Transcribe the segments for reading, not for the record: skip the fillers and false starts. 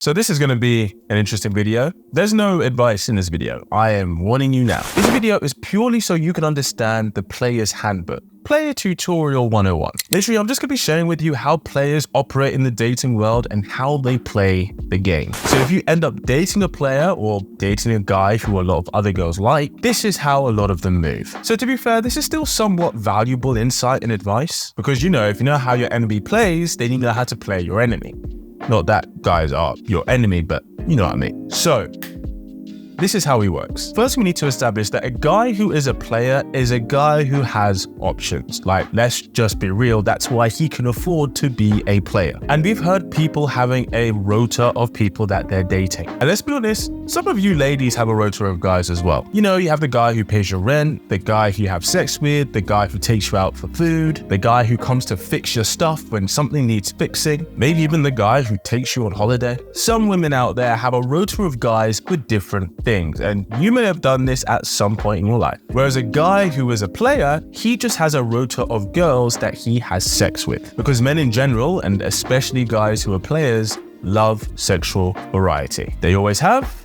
So this is going to be an interesting video. There's no advice in this video. I am warning you now. This video is purely so you can understand the player's handbook. Player tutorial 101. Literally, I'm just going to be sharing with you how players operate in the dating world and how they play the game. So if you end up dating a player or dating a guy who a lot of other girls like, this is how a lot of them move. So to be fair, this is still somewhat valuable insight and advice because, you know, if you know how your enemy plays, then you know how to play your enemy. Not that guys are your enemy, but you know what I mean. So this is how he works. First, we need to establish that a guy who is a player is a guy who has options. Like, let's just be real, that's why he can afford to be a player. And we've heard people having a rota of people that they're dating. And let's be honest, some of you ladies have a rota of guys as well. You know, you have the guy who pays your rent, the guy who you have sex with, the guy who takes you out for food, the guy who comes to fix your stuff when something needs fixing, maybe even the guy who takes you on holiday. Some women out there have a rota of guys with different things, and you may have done this at some point in your life. Whereas a guy who is a player, he just has a rota of girls that he has sex with. Because men in general, and especially guys who are players, love sexual variety. They always have,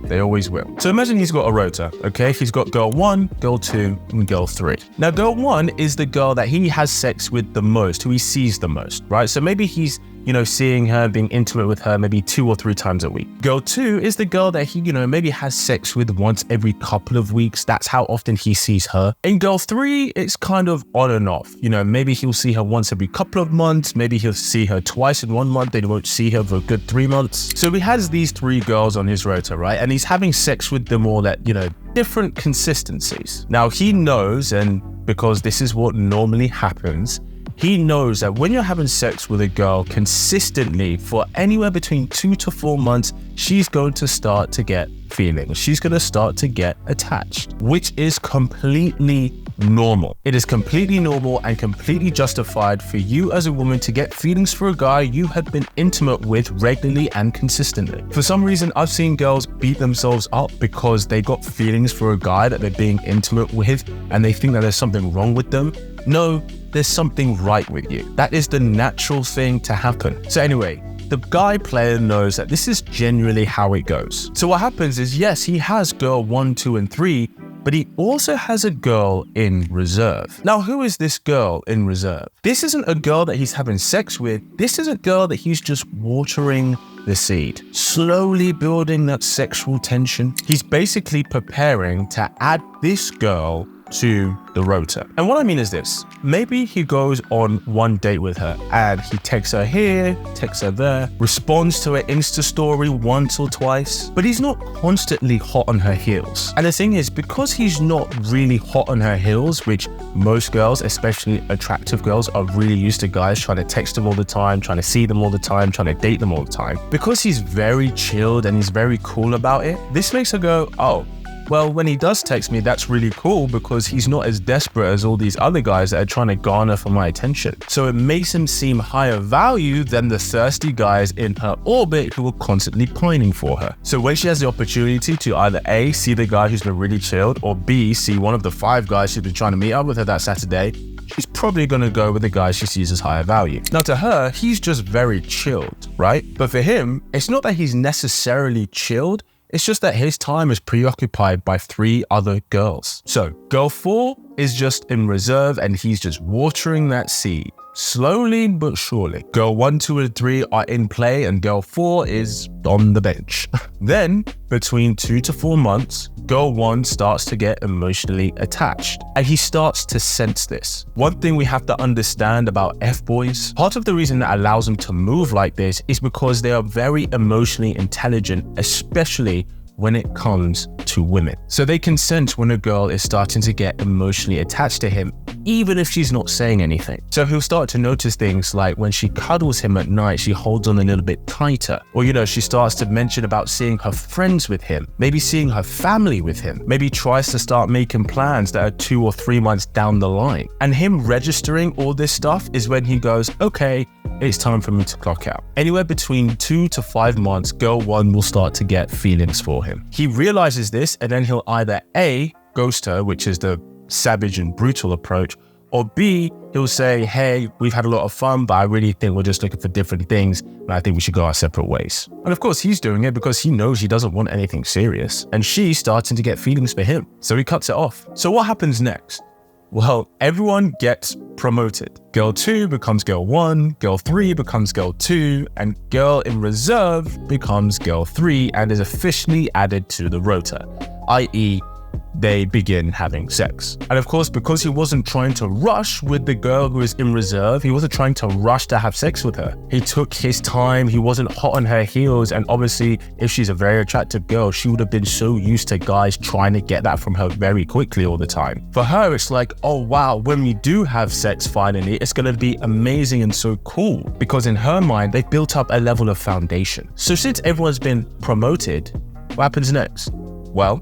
they always will. So imagine he's got a rota, okay? He's got girl 1, girl 2, and girl 3. Now, girl 1 is the girl that he has sex with the most, who he sees the most, right? So maybe he's, you know, seeing her, being intimate with her maybe 2 or 3 times a week. Girl 2 is the girl that he, you know, maybe has sex with once every couple of weeks. That's how often he sees her. In girl 3, it's kind of on and off. You know, maybe he'll see her once every couple of months. Maybe he'll see her twice in 1 month. Then he won't see her for a good 3 months. So he has these 3 girls on his rota, right? And he's having sex with them all at, you know, different consistencies. Now he knows, and because this is what normally happens, he knows that when you're having sex with a girl consistently for anywhere between 2 to 4 months, she's going to start to get feelings. She's going to start to get attached, which is completely normal. It is completely normal and completely justified for you as a woman to get feelings for a guy you have been intimate with regularly and consistently. For some reason, I've seen girls beat themselves up because they got feelings for a guy that they're being intimate with and they think that there's something wrong with them. No, there's something right with you. That is the natural thing to happen. So anyway, the guy player knows that this is generally how it goes. So what happens is, yes, he has girl 1, 2, and 3, but he also has a girl in reserve. Now, who is this girl in reserve? This isn't a girl that he's having sex with. This is a girl that he's just watering the seed, slowly building that sexual tension. He's basically preparing to add this girl to the rota. And what I mean is this, maybe he goes on 1 date with her and he texts her here, texts her there, responds to her Insta story once or twice, but he's not constantly hot on her heels. And the thing is, because he's not really hot on her heels, which most girls, especially attractive girls, are really used to guys trying to text them all the time, trying to see them all the time, trying to date them all the time. Because he's very chilled and he's very cool about it, this makes her go, oh, well, when he does text me, that's really cool because he's not as desperate as all these other guys that are trying to garner for my attention. So it makes him seem higher value than the thirsty guys in her orbit who are constantly pining for her. So when she has the opportunity to either A, see the guy who's been really chilled, or B, see one of the 5 guys who's been trying to meet up with her that Saturday, she's probably going to go with the guy she sees as higher value. Now to her, he's just very chilled, right? But for him, it's not that he's necessarily chilled. It's just that his time is preoccupied by 3 other girls. So girl 4 is just in reserve and he's just watering that seed, slowly but surely. Girl 1, 2, and 3 are in play and girl 4 is on the bench. Then between 2 to 4 months, girl 1 starts to get emotionally attached and he starts to sense this. One thing we have to understand about F-boys, part of the reason that allows them to move like this is because they are very emotionally intelligent, especially when it comes to women. So they can sense when a girl is starting to get emotionally attached to him, even if she's not saying anything. So he'll start to notice things like when she cuddles him at night, she holds on a little bit tighter. Or, you know, she starts to mention about seeing her friends with him, maybe seeing her family with him, maybe tries to start making plans that are 2 or 3 months down the line. And him registering all this stuff is when he goes, okay, it's time for me to clock out. Anywhere between 2 to 5 months, girl 1 will start to get feelings for him. He realizes this and then he'll either A, ghost her, which is the savage and brutal approach, Or B, he'll say, hey, we've had a lot of fun, but I really think we're just looking for different things, and I think we should go our separate ways. And of course, he's doing it because he knows he doesn't want anything serious, and she's starting to get feelings for him, so he cuts it off. So what happens next? Well, everyone gets promoted. Girl 2 becomes girl 1, girl 3 becomes girl 2, and girl in reserve becomes girl 3 and is officially added to the rota, i.e., they begin having sex. And of course, because he wasn't trying to rush with the girl who is in reserve, he wasn't trying to rush to have sex with her. He took his time, he wasn't hot on her heels, and obviously, if she's a very attractive girl, she would have been so used to guys trying to get that from her very quickly all the time. For her, it's like, oh wow, when we do have sex finally, it's gonna be amazing and so cool. Because in her mind, they've built up a level of foundation. So since everyone's been promoted, what happens next? Well,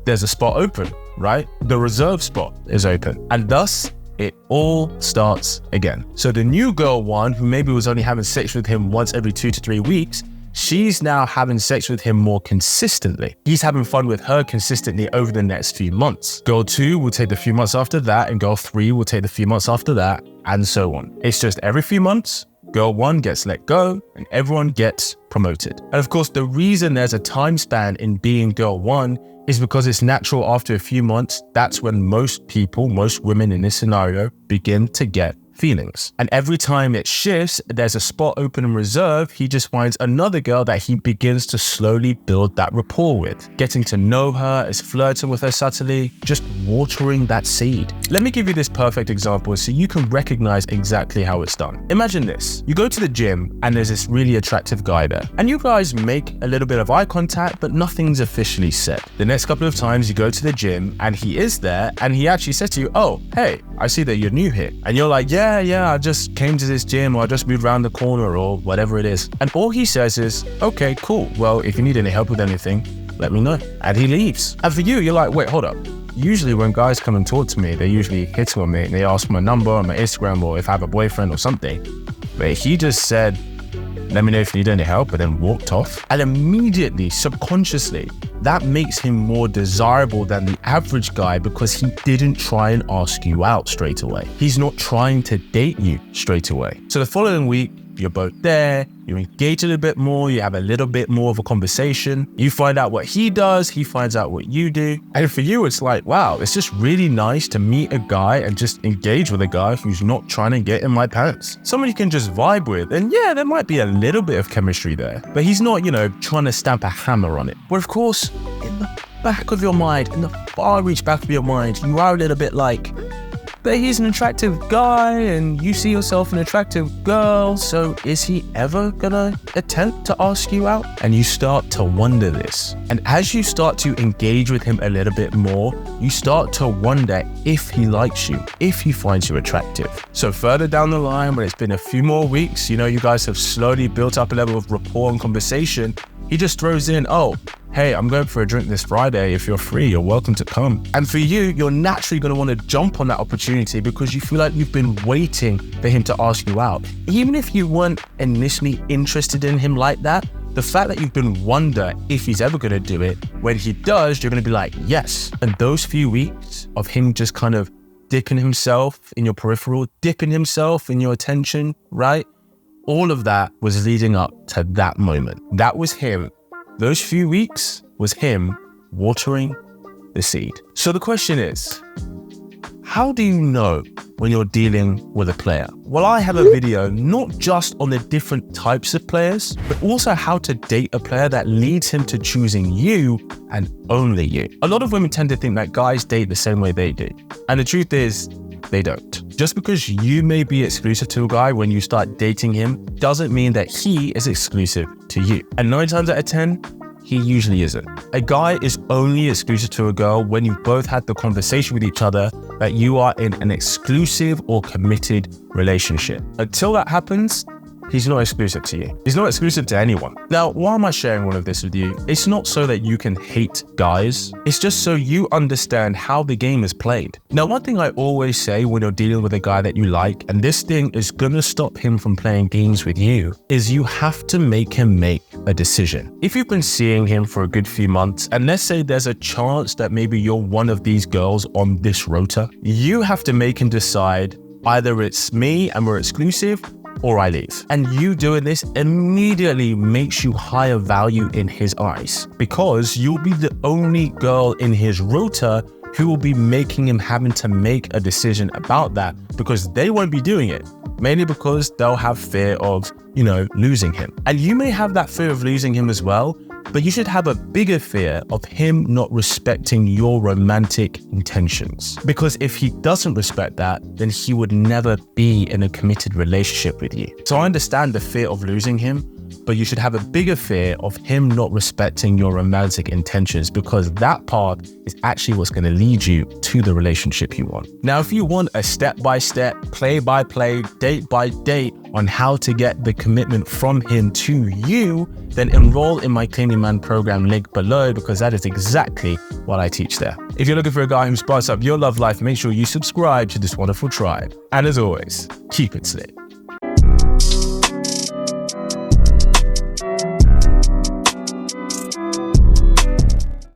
there's a spot open, right? The reserve spot is open. And thus, it all starts again. So the new girl 1, who maybe was only having sex with him once every 2 to 3 weeks, she's now having sex with him more consistently. He's having fun with her consistently over the next few months. Girl 2 will take the few months after that, and girl 3 will take the few months after that, and so on. It's just every few months, girl 1 gets let go, and everyone gets promoted. And of course, the reason there's a time span in being girl 1 is because it's natural after a few months, that's when most people, most women in this scenario, begin to get feelings. And every time it shifts, there's a spot open in reserve, he just finds another girl that he begins to slowly build that rapport with, getting to know her, is flirting with her subtly, just watering that seed. Let me give you this perfect example so you can recognize exactly how it's done. Imagine this, you go to the gym and there's this really attractive guy there, and you guys make a little bit of eye contact, but nothing's officially said. The next couple of times you go to the gym and he is there, and he actually says to you, oh, hey, I see that you're new here. And you're like, yeah, I just came to this gym, or I just moved around the corner, or whatever it is. And all he says is, okay, cool. Well, if you need any help with anything, let me know. And he leaves. And for you, you're like, wait, hold up. Usually when guys come and talk to me, they usually hit on me and they ask for my number or my Instagram, or if I have a boyfriend or something. But he just said, let me know if you need any help, and then walked off. And immediately, subconsciously, that makes him more desirable than the average guy because he didn't try and ask you out straight away. He's not trying to date you straight away. So the following week, you're both there, you engage a little bit more, you have a little bit more of a conversation, you find out what he does, he finds out what you do. And for you, it's like, wow, it's just really nice to meet a guy and just engage with a guy who's not trying to get in my pants. Someone you can just vibe with, and yeah, there might be a little bit of chemistry there, but he's not, trying to stamp a hammer on it. But of course, in the back of your mind, in the far reach back of your mind, you are a little bit like, but he's an attractive guy and you see yourself an attractive girl, so is he ever gonna attempt to ask you out? And you start to wonder this. And as you start to engage with him a little bit more, you start to wonder if he likes you, if he finds you attractive. So further down the line, when it's been a few more weeks, you guys have slowly built up a level of rapport and conversation, he just throws in, oh, hey, I'm going for a drink this Friday. If you're free, you're welcome to come. And for you, you're naturally going to want to jump on that opportunity because you feel like you've been waiting for him to ask you out. Even if you weren't initially interested in him like that, the fact that you've been wonder if he's ever going to do it, when he does, you're going to be like, yes. And those few weeks of him just kind of dipping himself in your peripheral, dipping himself in your attention, right? All of that was leading up to that moment. That was him. Those few weeks was him watering the seed. So the question is, how do you know when you're dealing with a player? Well, I have a video not just on the different types of players, but also how to date a player that leads him to choosing you and only you. A lot of women tend to think that guys date the same way they do. And the truth is, they don't. Just because you may be exclusive to a guy when you start dating him doesn't mean that he is exclusive to you. And 9 times out of 10, he usually isn't. A guy is only exclusive to a girl when you've both had the conversation with each other that you are in an exclusive or committed relationship. Until that happens, he's not exclusive to you. He's not exclusive to anyone. Now, why am I sharing all of this with you? It's not so that you can hate guys. It's just so you understand how the game is played. Now, one thing I always say when you're dealing with a guy that you like, and this thing is gonna stop him from playing games with you, is you have to make him make a decision. If you've been seeing him for a good few months, and let's say there's a chance that maybe you're one of these girls on this rota, you have to make him decide either it's me and we're exclusive, or I leave. And you doing this immediately makes you higher value in his eyes, because you'll be the only girl in his rota who will be making him having to make a decision about that, because they won't be doing it. Mainly because they'll have fear of, losing him. And you may have that fear of losing him as well, but you should have a bigger fear of him not respecting your romantic intentions. Because if he doesn't respect that, then he would never be in a committed relationship with you. So I understand the fear of losing him, but you should have a bigger fear of him not respecting your romantic intentions, because that part is actually what's going to lead you to the relationship you want. Now, if you want a step-by-step, play-by-play, date-by-date on how to get the commitment from him to you, then enroll in my Clean Your Man program link below, because that is exactly what I teach there. If you're looking for a guy who spices up your love life, make sure you subscribe to this wonderful tribe. And as always, keep it slick.